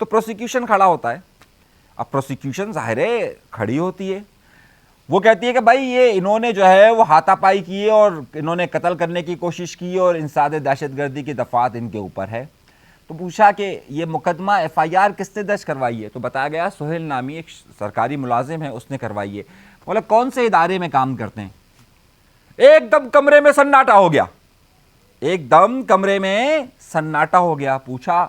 تو پروسیکیوشن کھڑا ہوتا ہے. اب پروسیکیوشن ظاہر ہے کھڑی ہوتی ہے, وہ کہتی ہے کہ بھائی یہ انہوں نے جو ہے وہ ہاتھا پائی کی ہے اور انہوں نے قتل کرنے کی کوشش کی اور انسداد دہشت گردی کی دفعات ان کے اوپر ہے. تو پوچھا کہ یہ مقدمہ ایف آئی آر کس نے درج کروائی ہے؟ تو بتایا گیا سہیل نامی ایک سرکاری ملازم ہے, اس نے کروائی ہے. بولا کون سے ادارے میں کام کرتے ہیں؟ ایک دم کمرے میں سناٹا ہو گیا, ایک دم کمرے میں سناٹا ہو گیا. پوچھا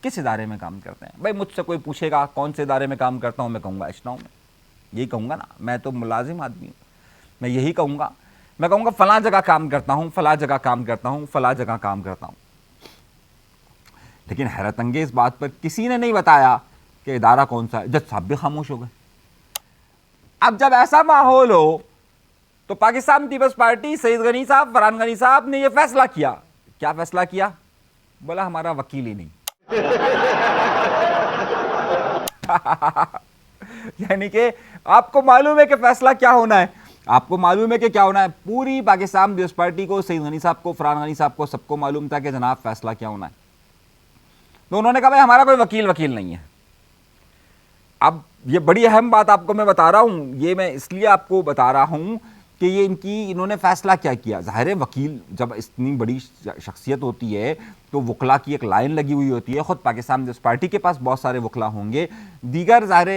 کس ادارے میں کام کرتے ہیں؟ بھائی مجھ سے کوئی پوچھے گا کون سے ادارے میں کام کرتا ہوں, میں کہوں گا اشناؤ میں, یہی کہوں گا نا, میں تو ملازم آدمی ہوں, میں یہی کہوں گا. میں کہوں گا فلاں جگہ کام کرتا ہوں, فلاں جگہ کام کرتا ہوں, فلاں جگہ کام کرتا ہوں. لیکن حیرت انگیز بات پر کسی نے نہیں بتایا کہ ادارہ کون سا ہے. جج صاحب بھی خاموش ہو گئے. اب جب ایسا ماحول ہو تو پاکستان پیپلز پارٹی سعید غنی صاحب, فرحان غنی صاحب نے یہ فیصلہ کیا. کیا فیصلہ کیا؟ بولا ہمارا وکیل ہی نہیں. یعنی کہ آپ کو معلوم ہے کہ فیصلہ کیا ہونا ہے, آپ کو معلوم ہے کہ کیا ہونا ہے. پوری پاکستان پیپلز پارٹی کو, سعید غنی صاحب کو, فرحان غنی صاحب کو, سب کو معلوم تھا کہ جناب فیصلہ کیا ہونا ہے. تو انہوں نے کہا بھائی ہمارا کوئی وکیل نہیں ہے. اب یہ بڑی اہم بات آپ کو میں بتا رہا ہوں, یہ میں اس لیے آپ کو بتا رہا ہوں کہ یہ انہوں نے فیصلہ کیا کیا. ظاہر ہے وکیل جب اتنی بڑی شخصیت ہوتی ہے تو وکلا کی ایک لائن لگی ہوئی ہوتی ہے. خود پاکستان پیپلز پارٹی کے پاس بہت سارے وکلا ہوں گے, دیگر ظاہر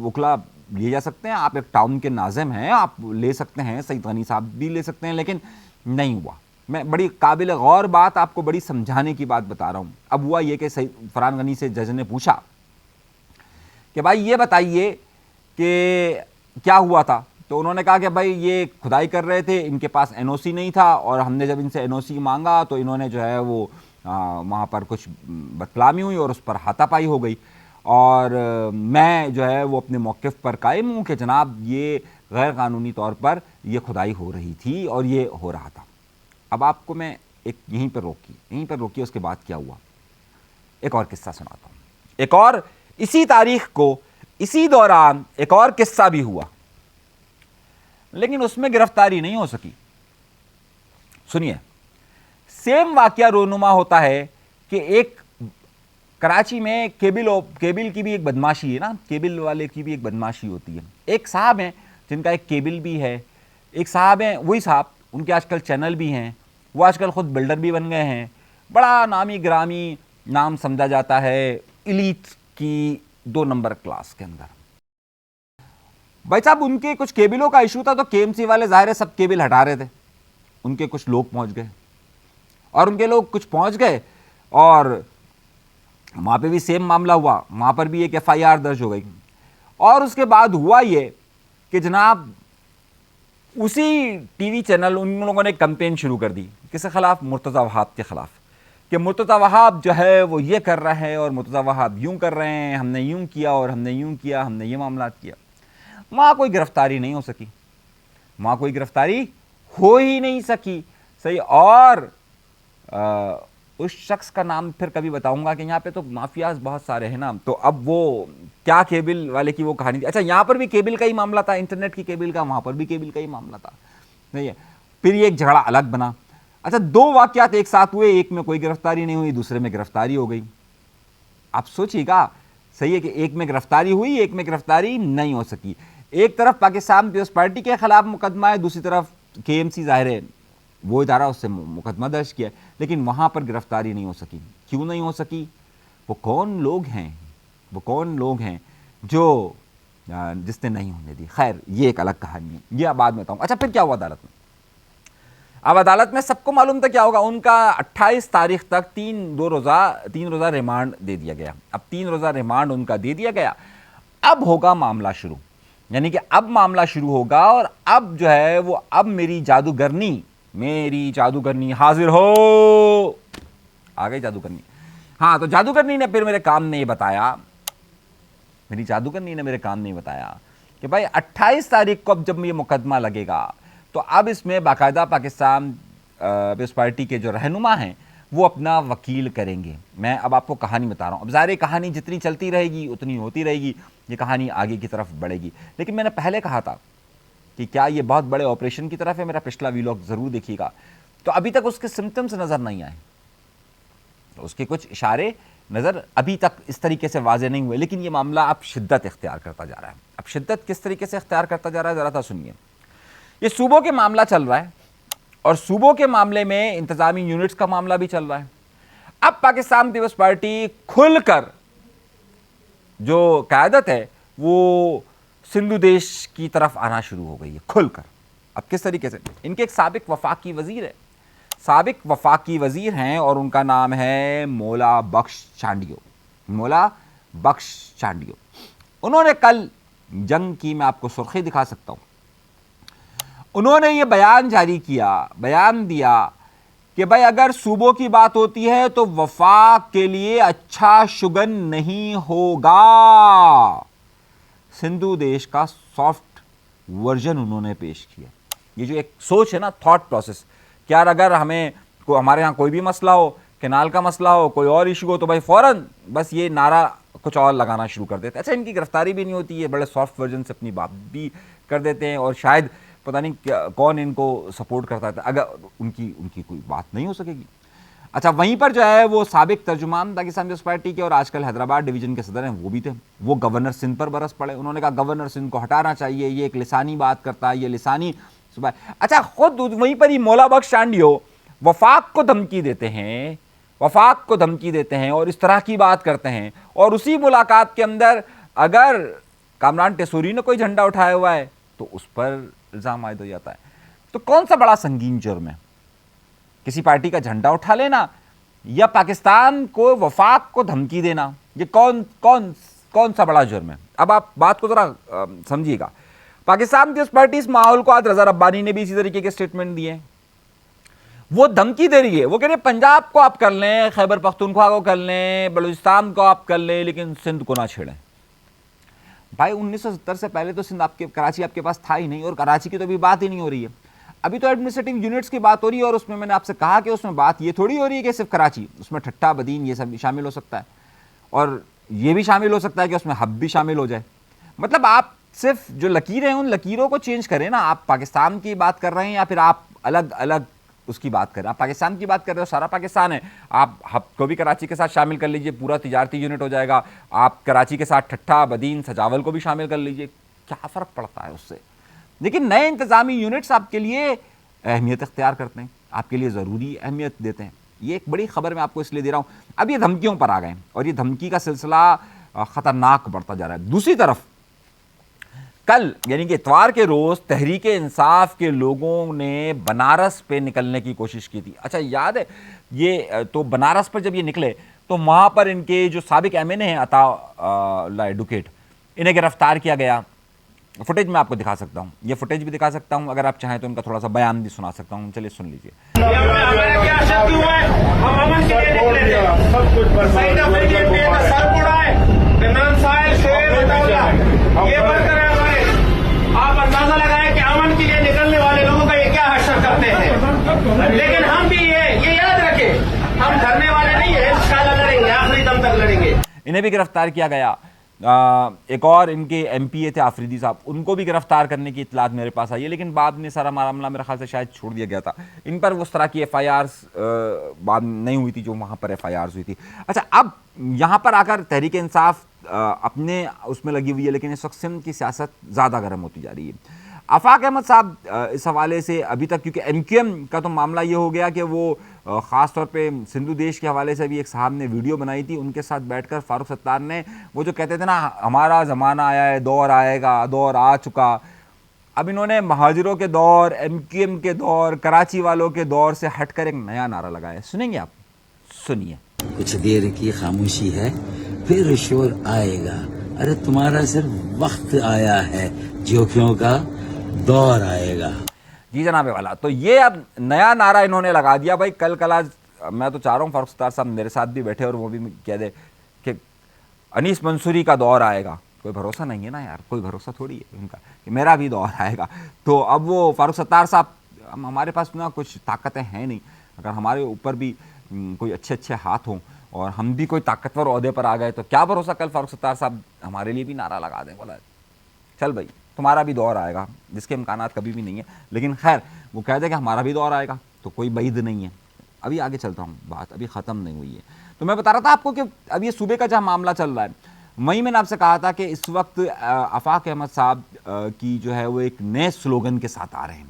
وکلا لیے جا سکتے ہیں. آپ ایک ٹاؤن کے ناظم ہیں, آپ لے سکتے ہیں, سعید غنی صاحب بھی لے سکتے ہیں, لیکن نہیں ہوا. میں بڑی قابل غور بات آپ کو بڑی سمجھانے کی بات بتا رہا ہوں. اب ہوا یہ کہ فرحان غنی سے جج نے پوچھا کہ بھائی یہ بتائیے کہ کیا ہوا تھا. تو انہوں نے کہا کہ بھائی یہ کھدائی کر رہے تھے, ان کے پاس این او سی نہیں تھا, اور ہم نے جب ان سے این او سی مانگا تو انہوں نے جو ہے وہ وہاں پر کچھ بدکلامی ہوئی اور اس پر ہاتھا پائی ہو گئی. اور میں جو ہے وہ اپنے موقف پر قائم ہوں کہ جناب یہ غیر قانونی طور پر یہ کھدائی ہو رہی تھی اور یہ ہو رہا تھا. اب آپ کو میں ایک یہیں پر روکی, اس کے بعد کیا ہوا ایک اور قصہ سناتا ہوں. ایک اور اسی تاریخ کو اسی دوران ایک اور قصہ بھی ہوا, لیکن اس میں گرفتاری نہیں ہو سکی. سنیے, سیم واقعہ رونما ہوتا ہے کہ ایک کراچی میں کیبل کی بھی ایک بدماشی ہے نا, کیبل والے کی بھی ایک بدماشی ہوتی ہے. ایک صاحب ہیں جن کا ایک کیبل بھی ہے, ایک صاحب ہیں وہی صاحب, ان کے آج کل چینل بھی ہیں, وہ آج کل خود بلڈر بھی بن گئے ہیں, بڑا نامی گرامی نام سمجھا جاتا ہے ایلیٹ کی 2 نمبر کلاس کے اندر. بھائی صاحب ان کے کچھ کیبلوں کا ایشو تھا تو کے ایم سی والے ظاہر ہے سب کیبل ہٹا رہے تھے. ان کے کچھ لوگ پہنچ گئے, اور ان کے لوگ کچھ پہنچ گئے, اور وہاں پہ بھی سیم معاملہ ہوا, وہاں پر بھی ایک ایف آئی آر درج ہو گئی. اور اس کے بعد ہوا یہ کہ جناب اسی ٹی وی چینل ان لوگوں نے کمپین شروع کر دی. کس کے خلاف؟ مرتضیٰ وہاب کے خلاف, کہ مرتضیٰ وہاب جو ہے وہ یہ کر رہا ہے اور مرتضیٰ وہاب یوں کر رہے ہیں, ہم نے یوں کیا اور ہم نے یوں کیا, ہم نے یہ معاملات کیا. وہاں کوئی گرفتاری نہیں ہو سکی, وہاں کوئی گرفتاری ہو ہی نہیں سکی. صحیح. اور اس شخص کا نام پھر کبھی بتاؤں گا کہ یہاں پہ تو مافیاز بہت سارے ہیں نا. تو اب وہ کیا کیبل والے کی وہ کہانی تھی. اچھا یہاں پر بھی کیبل کا ہی معاملہ تھا, انٹرنیٹ کی کیبل کا, وہاں پر بھی کیبل کا ہی معاملہ تھا. نہیں ہے, پھر یہ ایک جھگڑا الگ بنا. اچھا 2 واقعات ایک ساتھ ہوئے, ایک میں کوئی گرفتاری نہیں ہوئی, دوسرے میں گرفتاری ہو گئی. آپ سوچیے گا, صحیح ہے کہ ایک میں گرفتاری ہوئی, ایک میں گرفتاری نہیں ہو سکی. ایک طرف پاکستان پیپلز پارٹی کے خلاف مقدمہ ہے, دوسری طرف کے ایم سی ظاہر ہے وہ ادارہ اس سے مقدمہ درج کیا, لیکن وہاں پر گرفتاری نہیں ہو سکی. کیوں نہیں ہو سکی؟ وہ کون لوگ ہیں جو جس نے نہیں ہونے دی. خیر یہ ایک الگ کہانی ہے, یہ بعد میں بتاؤں. اچھا پھر کیا ہوا عدالت میں؟ اب عدالت میں سب کو معلوم تھا کیا ہوگا. ان کا 28 تاریخ تک 3 روزہ ریمانڈ دے دیا گیا. اب 3 روزہ ریمانڈ ان کا دے دیا گیا. اب ہوگا معاملہ شروع, یعنی کہ اب معاملہ شروع ہوگا, اور اب جو ہے وہ اب میری جادوگرنی حاضر ہو. آ گئی جادوگرنی. ہاں تو جادوگرنی نے پھر میرے کام نے یہ بتایا, کہ بھائی 28 تاریخ کو اب جب یہ مقدمہ لگے گا تو اب اس میں باقاعدہ پاکستان پیپلز پارٹی کے جو رہنما ہیں وہ اپنا وکیل کریں گے. میں اب آپ کو کہانی بتا رہا ہوں. اب ظاہر کہانی جتنی چلتی رہے گی اتنی ہوتی رہے گی, یہ کہانی آگے کی طرف بڑھے گی. لیکن میں نے پہلے کہا تھا کہ کیا یہ بہت بڑے آپریشن کی طرف ہے, میرا پچھلا ویلاگ ضرور دیکھیے گا. تو ابھی تک اس کے سمٹمز نظر نہیں آئے, اس کے کچھ اشارے نظر ابھی تک اس طریقے سے واضح نہیں ہوئے، لیکن یہ معاملہ اب شدت اختیار کرتا جا رہا ہے۔ اب شدت کس طریقے سے اختیار کرتا جا رہا ہے ذرا سا سنیے۔ یہ صوبوں کے معاملہ چل رہا ہے، اور صوبوں کے معاملے میں انتظامی یونٹس کا معاملہ بھی چل رہا ہے۔ اب پاکستان پیپلز پارٹی کھل کر جو قیادت ہے وہ سندھو دیش کی طرف آنا شروع ہو گئی ہے، کھل کر۔ اب کس طریقے سے؟ ان کے ایک سابق وفاقی وزیر ہے، سابق وفاقی وزیر ہیں، اور ان کا نام ہے مولا بخش چانڈیو، مولا بخش چانڈیو۔ انہوں نے کل جنگ کی، میں آپ کو سرخی دکھا سکتا ہوں، انہوں نے یہ بیان جاری کیا، بیان دیا کہ بھائی اگر صوبوں کی بات ہوتی ہے تو وفاق کے لیے اچھا شگن نہیں ہوگا۔ سندھو دیش کا سافٹ ورژن انہوں نے پیش کیا۔ یہ جو ایک سوچ ہے نا، تھاٹ پروسیس، کہ یار اگر ہمارے ہاں کوئی بھی مسئلہ ہو، کینال کا مسئلہ ہو، کوئی اور ایشو ہو، تو بھائی فوراً بس یہ نعرہ کچھ اور لگانا شروع کر دیتے ہیں۔ اچھا، ان کی گرفتاری بھی نہیں ہوتی ہے، بڑے سافٹ ورژن سے اپنی بات بھی کر دیتے ہیں، اور شاید پتہ نہیں کون ان کو سپورٹ کرتا ہے، اگر ان کی کوئی بات نہیں ہو سکے گی۔ اچھا، وہیں پر جو ہے وہ سابق ترجمان پاکستان پیپلز پارٹی کے اور آج کل حیدرآباد ڈویژن کے صدر ہیں، وہ بھی تھے، وہ گورنر سندھ پر برس پڑے۔ انہوں نے کہا گورنر سندھ کو ہٹانا چاہیے، یہ ایک لسانی بات کرتا ہے، یہ لسانی صوبہ ہے۔ اچھا، خود وہیں پر ہی مولا بخش چانڈیو وفاق کو دھمکی دیتے ہیں، وفاق کو دھمکی دیتے ہیں اور اس طرح کی بات کرتے ہیں، اور اسی ملاقات کے اندر اگر کامران ٹیسوری نے کوئی جھنڈا اٹھایا ہوا ہے تو اس پر الزام عائد ہو جاتا ہے۔ تو کون سا بڑا سنگین جرم ہے؟ کسی پارٹی کا جھنڈا اٹھا لینا یا پاکستان کو وفاق کو دھمکی دینا؟ یہ کون سا بڑا جرم ہے؟ اب آپ بات کو ذرا سمجھیے گا۔ پاکستان پیپلز پارٹی اس ماحول کو، آج رضا ربانی نے بھی اسی طریقے کے سٹیٹمنٹ دیے ہیں، وہ دھمکی دے رہی ہے، وہ کہہ رہے ہیں پنجاب کو آپ کر لیں، خیبر پختونخوا کو کر لیں، بلوچستان کو آپ کر لیں، لیکن سندھ کو نہ چھیڑیں۔ بھائی 1970 سے پہلے تو سندھ کراچی آپ کے پاس تھا ہی نہیں، اور کراچی کی تو ابھی بات ہی نہیں ہو رہی ہے۔ ابھی تو ایڈمنسٹریٹو یونٹس کی بات ہو رہی ہے، اور اس میں نے آپ سے کہا کہ اس میں بات یہ تھوڑی ہو رہی ہے کہ صرف کراچی، اس میں ٹھٹھا بدین یہ سب بھی شامل ہو سکتا ہے، اور یہ بھی شامل ہو سکتا ہے کہ اس میں ہب بھی شامل ہو جائے۔ مطلب آپ صرف جو لکیریں ہیں ان لکیروں کو چینج کریں نا۔ آپ پاکستان کی بات کر رہے ہیں یا پھر آپ الگ الگ اس کی بات کر رہے ہیں؟ آپ پاکستان کی بات کر رہے ہو، سارا پاکستان ہے، آپ ہب کو بھی کراچی کے ساتھ شامل کر لیجئے، پورا تجارتی یونٹ ہو جائے گا۔ آپ کراچی کے ساتھ ٹھٹھا بدین سجاول کو بھی شامل کر لیجئے، کیا فرق پڑتا ہے اس سے؟ لیکن نئے انتظامی یونٹس آپ کے لیے اہمیت اختیار کرتے ہیں، آپ کے لیے ضروری اہمیت دیتے ہیں۔ یہ ایک بڑی خبر میں آپ کو اس لیے دے رہا ہوں۔ اب یہ دھمکیوں پر آ گئے ہیں، اور یہ دھمکی کا سلسلہ خطرناک بڑھتا جا رہا ہے۔ دوسری طرف کل یعنی کہ اتوار کے روز تحریک انصاف کے لوگوں نے بنارس پہ نکلنے کی کوشش کی تھی۔ اچھا یاد ہے یہ تو بنارس پر جب یہ نکلے تو وہاں پر ان کے جو سابق ایم این اے ہیں عطا اللہ ایڈوکیٹ، انہیں گرفتار کیا گیا۔ فوٹیج میں آپ کو دکھا سکتا ہوں، یہ فوٹیج بھی دکھا سکتا ہوں، اگر آپ چاہیں تو ان کا تھوڑا سا بیان بھی سنا سکتا ہوں، چلیے سن لیجیے۔ آپ اندازہ لگائیں کہ امن کے لیے نکلنے والے لوگوں کا یہ کیا حشر کرتے ہیں، لیکن ہم بھی یہ یاد رکھیں، ہم ڈرنے والے نہیں ہیں، انشاءاللہ لڑیں گے، آخری دم تک لڑیں گے۔ انہیں بھی گرفتار کیا گیا۔ ایک اور ان کے ایم پی اے تھے آفریدی صاحب، ان کو بھی گرفتار کرنے کی اطلاعات میرے پاس آئی ہے، لیکن بعد میں سارا معاملہ میرے خیال سے شاید چھوڑ دیا گیا تھا۔ ان پر اس طرح کی ایف آئی آرز بعد نہیں ہوئی تھی جو وہاں پر ایف آئی آرز ہوئی تھی۔ اچھا، اب یہاں پر آ کر تحریک انصاف اپنے اس میں لگی ہوئی ہے، لیکن اس وقت سندھ کی سیاست زیادہ گرم ہوتی جا رہی ہے۔ آفاق احمد صاحب اس حوالے سے ابھی تک، کیونکہ ایم کیو ایم کا تو معاملہ یہ ہو گیا کہ وہ خاص طور پہ سندھو دیش کے حوالے سے بھی ایک صاحب نے ویڈیو بنائی تھی، ان کے ساتھ بیٹھ کر فاروق ستار نے وہ جو کہتے تھے نا ہمارا زمانہ آیا ہے، دور آئے گا، دور آ چکا، اب انہوں نے مہاجروں کے دور، ایم کیو ایم کے دور، کراچی والوں کے دور سے ہٹ کر ایک نیا نعرہ لگایا۔ سنیں گے آپ؟ سنیے۔ کچھ دیر کی خاموشی ہے پھر شور آئے گا، ارے تمہارا صرف وقت آیا ہے، جوکیوں کا دور آئے گا۔ جی جناب والا، تو یہ اب نیا نعرہ انہوں نے لگا دیا بھائی۔ کل آج میں تو چاہ رہا ہوں فاروق ستار صاحب میرے ساتھ بھی بیٹھے اور وہ بھی کہہ دے کہ انیس منصوری کا دور آئے گا۔ کوئی بھروسہ نہیں ہے نا یار، کوئی بھروسہ تھوڑی ہے ان کا کہ میرا بھی دور آئے گا۔ تو اب وہ فاروق ستار صاحب، ہمارے پاس نا کچھ طاقتیں ہیں نہیں، اگر ہمارے اوپر بھی کوئی اچھے ہاتھ ہوں اور ہم بھی کوئی طاقتور عہدے پر آ گئے تو کیا بھروسہ کل فاروق ستار صاحب ہمارے لیے بھی نعرہ لگا دیں، بولا چل بھائی تمہارا بھی دور آئے گا، جس کے امکانات کبھی بھی نہیں ہے، لیکن خیر وہ کہہ دے کہ ہمارا بھی دور آئے گا تو کوئی بعید نہیں ہے۔ ابھی آگے چلتا ہوں، بات ابھی ختم نہیں ہوئی ہے. تو میں بتا رہا تھا آپ کو کہ اب یہ صوبے کا جہاں معاملہ چل رہا ہے، وہیں میں نے آپ سے کہا تھا کہ اس وقت آفاق احمد صاحب کی جو ہے وہ ایک نئے سلوگن کے ساتھ آ رہے ہیں،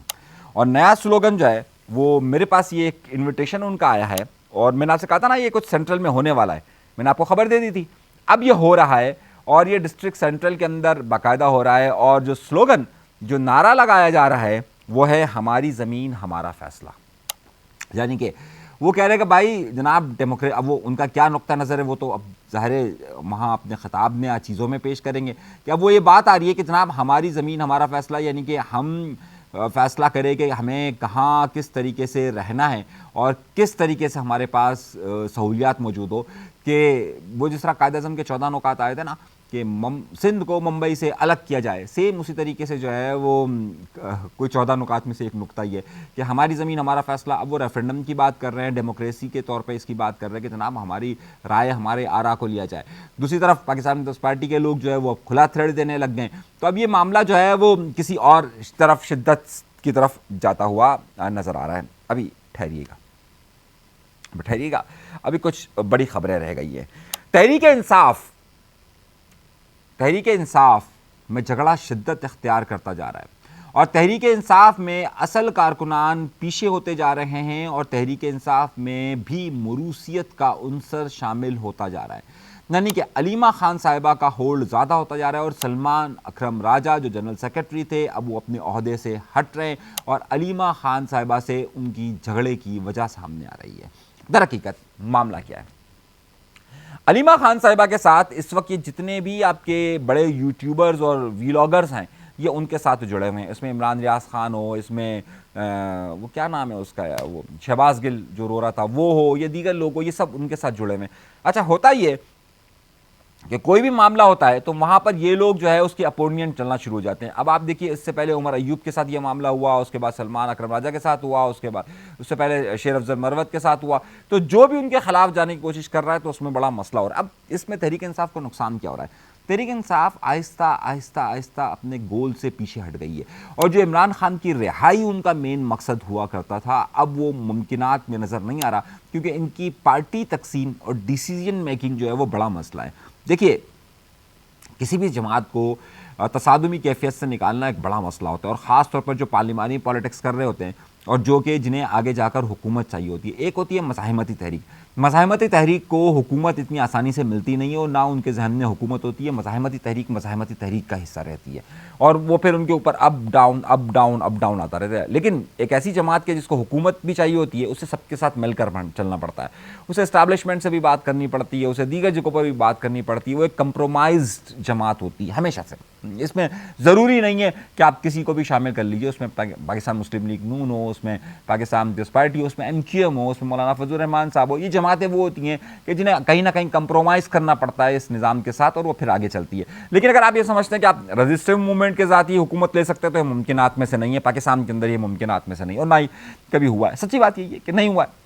اور نیا سلوگن جو ہے وہ میرے پاس یہ ایک انویٹیشن ان کا آیا ہے، اور میں نے آپ سے کہا تھا نا یہ کچھ سینٹرل میں ہونے والا ہے، میں نے آپ کو خبر دے دی تھی. اب یہ ہو رہا ہے، اور یہ ڈسٹرکٹ سینٹرل کے اندر باقاعدہ ہو رہا ہے، اور جو سلوگن جو نعرہ لگایا جا رہا ہے وہ ہے ہماری زمین ہمارا فیصلہ. یعنی کہ وہ کہہ رہے ہیں کہ بھائی جناب اب وہ ان کا کیا نقطہ نظر ہے وہ تو اب ظاہر وہاں اپنے خطاب میں چیزوں میں پیش کریں گے کہ اب وہ یہ بات آ رہی ہے کہ جناب ہماری زمین ہمارا فیصلہ، یعنی کہ ہم فیصلہ کریں کہ ہمیں کہاں کس طریقے سے رہنا ہے اور کس طریقے سے ہمارے پاس سہولیات موجود ہو. کہ وہ جس طرح قائد اعظم کے 14 نکات آئے تھے نا کہ سندھ کو ممبئی سے الگ کیا جائے، سیم اسی طریقے سے جو ہے وہ کوئی 14 نکات میں سے ایک نقطہ یہ ہے کہ ہماری زمین ہمارا فیصلہ. اب وہ ریفرنڈم کی بات کر رہے ہیں، ڈیموکریسی کے طور پہ اس کی بات کر رہے ہیں کہ جناب ہماری رائے ہمارے آراء کو لیا جائے. دوسری طرف پاکستان پیپلز پارٹی کے لوگ جو ہے وہ کھلا تھریڈ دینے لگ گئے. تو اب یہ معاملہ جو ہے وہ کسی اور طرف شدت کی طرف جاتا ہوا نظر آ رہا ہے. ابھی ٹھہریے گا، ابھی کچھ بڑی خبریں رہ گئی ہیں. تحریک انصاف میں جھگڑا شدت اختیار کرتا جا رہا ہے، اور تحریک انصاف میں اصل کارکنان پیچھے ہوتے جا رہے ہیں، اور تحریک انصاف میں بھی موروثیت کا عنصر شامل ہوتا جا رہا ہے. یعنی کہ علیمہ خان صاحبہ کا ہولڈ زیادہ ہوتا جا رہا ہے، اور سلمان اکرم راجہ جو جنرل سیکرٹری تھے اب وہ اپنے عہدے سے ہٹ رہے ہیں، اور علیمہ خان صاحبہ سے ان کی جھگڑے کی وجہ سامنے آ رہی ہے. در حقیقت معاملہ کیا ہے؟ علیمہ خان صاحبہ کے ساتھ اس وقت یہ جتنے بھی آپ کے بڑے یوٹیوبرز اور ویلاگرز ہیں یہ ان کے ساتھ جڑے ہوئے ہیں. اس میں عمران ریاض خان ہو، اس میں وہ کیا نام ہے اس کا، وہ شہباز گل جو رو رہا تھا وہ ہو، یہ دیگر لوگ ہو، یہ سب ان کے ساتھ جڑے ہوئے ہیں. اچھا ہوتا یہ کہ کوئی بھی معاملہ ہوتا ہے تو وہاں پر یہ لوگ جو ہے اس کی اپونینٹ چلنا شروع ہو جاتے ہیں. اب آپ دیکھیے اس سے پہلے عمر ایوب کے ساتھ یہ معاملہ ہوا، اس کے بعد سلمان اکرم راجہ کے ساتھ ہوا، اس سے پہلے شیر افضل مروت کے ساتھ ہوا. تو جو بھی ان کے خلاف جانے کی کوشش کر رہا ہے تو اس میں بڑا مسئلہ ہو رہا ہے. اب اس میں تحریک انصاف کو نقصان کیا ہو رہا ہے؟ تحریک انصاف آہستہ آہستہ اپنے گول سے پیچھے ہٹ گئی ہے، اور جو عمران خان کی رہائی ان کا مین مقصد ہوا کرتا تھا اب وہ ممکنات میں نظر نہیں آ رہا، کیونکہ ان کی پارٹی تقسیم اور ڈیسیژن میکنگ جو ہے وہ بڑا مسئلہ ہے. دیکھیے کسی بھی جماعت کو تصادمی کیفیت سے نکالنا ایک بڑا مسئلہ ہوتا ہے، اور خاص طور پر جو پارلیمانی پالیٹکس کر رہے ہوتے ہیں اور جو کہ جنہیں آگے جا کر حکومت چاہیے ہوتی ہے. ایک ہوتی ہے مزاحمتی تحریک. مزاحمتی تحریک کو حکومت اتنی آسانی سے ملتی نہیں ہے، اور نہ ان کے ذہن میں حکومت ہوتی ہے. مزاحمتی تحریک کا حصہ رہتی ہے، اور وہ پھر ان کے اوپر اپ ڈاؤن آتا رہتا ہے. لیکن ایک ایسی جماعت کے جس کو حکومت بھی چاہیے ہوتی ہے اسے سب کے ساتھ مل کر چلنا پڑتا ہے، اسے اسٹیبلشمنٹ سے بھی بات کرنی پڑتی ہے، اسے دیگر جگہوں پر بھی بات کرنی پڑتی ہے. وہ ایک کمپرومائزڈ جماعت ہوتی ہے ہمیشہ سے. اس میں ضروری نہیں ہے کہ آپ کسی کو بھی شامل کر لیجئے، اس میں پاکستان مسلم لیگ نون ہو، اس میں پاکستان پیپلز پارٹی ہو، اس میں MQM ہو، اس میں مولانا فضل الرحمان صاحب ہو. یہ جماعتیں وہ ہوتی ہیں کہ جنہیں کہیں نہ کہیں کمپرومائز کرنا پڑتا ہے اس نظام کے ساتھ، اور وہ پھر آگے چلتی ہے. لیکن اگر آپ یہ سمجھتے ہیں کہ آپ رزسٹیو موومنٹ کے ذات ہی حکومت لے سکتے ہیں تو یہ ممکنات میں سے نہیں ہے. پاکستان کے اندر یہ ممکنات میں سے نہیں، اور نہ ہی کبھی ہوا ہے. سچی بات یہ ہے کہ نہیں ہوا ہے.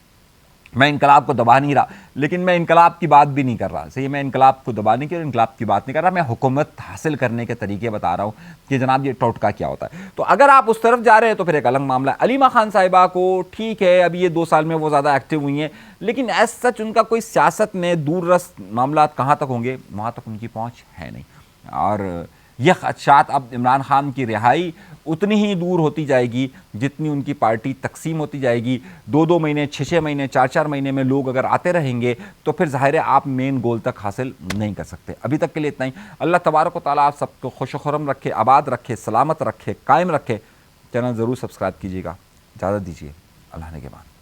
میں انقلاب کو دبا نہیں رہا، لیکن میں انقلاب کی بات بھی نہیں کر رہا. صحیح، میں انقلاب کو دبانے کی اور انقلاب کی بات نہیں کر رہا، میں حکومت حاصل کرنے کے طریقے بتا رہا ہوں کہ جناب یہ ٹوٹکا کیا ہوتا ہے. تو اگر آپ اس طرف جا رہے ہیں تو پھر ایک الگ معاملہ ہے. علیمہ خان صاحبہ کو ٹھیک ہے ابھی یہ 2 سال میں وہ زیادہ ایکٹیو ہوئی ہیں، لیکن ایز سچ ان کا کوئی سیاست میں دور رس معاملات کہاں تک ہوں گے وہاں تک ان کی پہنچ ہے نہیں. اور یہ خدشات اب عمران خان کی رہائی اتنی ہی دور ہوتی جائے گی جتنی ان کی پارٹی تقسیم ہوتی جائے گی. 2 مہینے 6 مہینے 4 مہینے میں لوگ اگر آتے رہیں گے تو پھر ظاہر ہے آپ مین گول تک حاصل نہیں کر سکتے. ابھی تک کے لیے اتنا ہی. اللہ تبارک و تعالیٰ آپ سب کو خوش و خرم رکھے، آباد رکھے، سلامت رکھے، قائم رکھے. چینل ضرور سبسکرائب کیجیے گا. اجازت دیجیے، اللہ نے کے بعد.